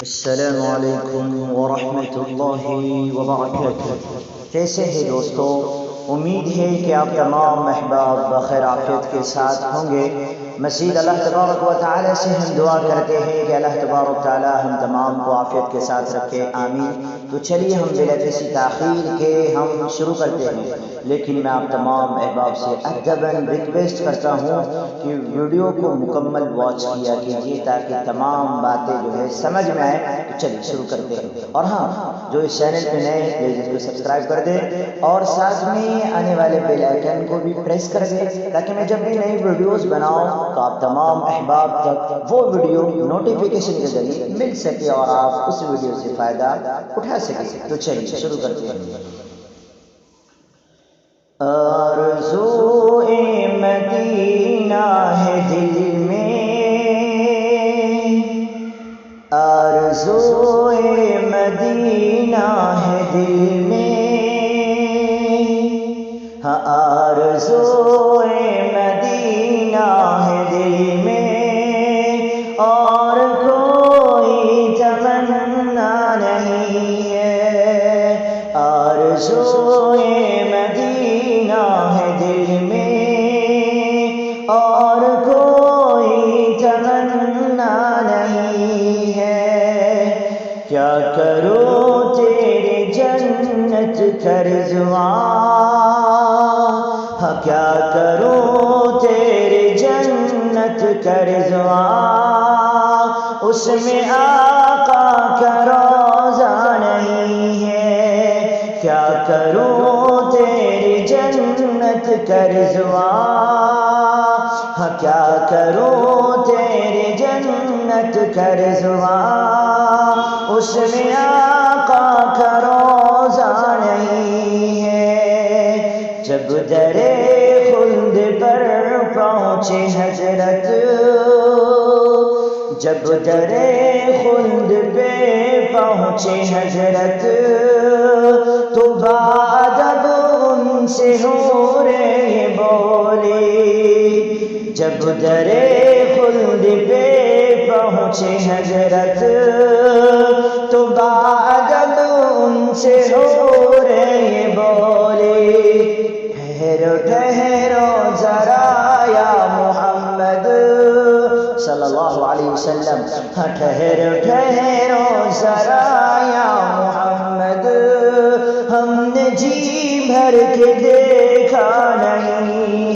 السلام علیکم ورحمۃ اللہ وبرکاتہ۔ کیسے ہیں دوستو؟ امید ہے کہ آپ تمام احباب بخیر عافیت کے ساتھ ہوں گے۔ مزید اللہ تبارک و تعالی سے ہم دعا کرتے ہیں کہ اللہ تبارک و تعالی ہم تمام کو عافیت کے ساتھ رکھے، آمین۔ تو چلیے ہم بلا کسی تاخیر کے ہم شروع کرتے ہیں، لیکن میں آپ تمام احباب سے ادباً ریکویسٹ کرتا ہوں کہ ویڈیو کو مکمل واچ کیا کیجیے تاکہ تمام باتیں جو ہے سمجھ میں آئے۔ تو چلیے شروع کرتے ہیں، اور ہاں جو اس چینل پہ نئے ہیں پلیز اس کو سبسکرائب کر دیں اور ساتھ میں آنے والے بیل آئیکن کو بھی پریس کر دیں تاکہ میں جب بھی نئی ویڈیوز بناؤں تو آپ تمام احباب تک وہ ویڈیو نوٹیفیکیشن کے ذریعے مل سکے اور آپ اس ویڈیو سے فائدہ اٹھا سکیں۔ تو چلیے شروع کرتے ہیں۔ آرزوئے مدینہ ہے دل میں، آرزوئے مدینہ ہے دل میں، ہاں آرزوئے مدینہ ہے دل میں، اور کوئی تمنا نہیں ہے۔ آرزوئے مدینہ ہے دل میں، اور کوئی تمنا نہیں ہے۔ کیا کروں تیری جنت کا رضوان، ہاں کیا کروں تیری جنت کا رضوان، اس میں آقا کا روضہ نہیں ہے۔ کیا کروں تیری جنت کا رضوان، ہاں کیا کروں تیری جنت کا رضوان، اس میں آقا کا روضہ نہیں ہے۔ جب در خلد پر پہنچے حضرت، جب در خلد پہ پہنچے حضرت، تو بادب ان سے حور یہ بولی۔ جب در خلد پہ پہنچے حضرت، تو بادب ان سے حور یہ بولی۔ ٹھہرو ٹھہرو ذرا یا محمد صلی اللہ علیہ وسلم، ہاں ٹھہرو ٹھہرو ذرا یا محمد، ہم نے جی بھر کے دیکھا نہیں۔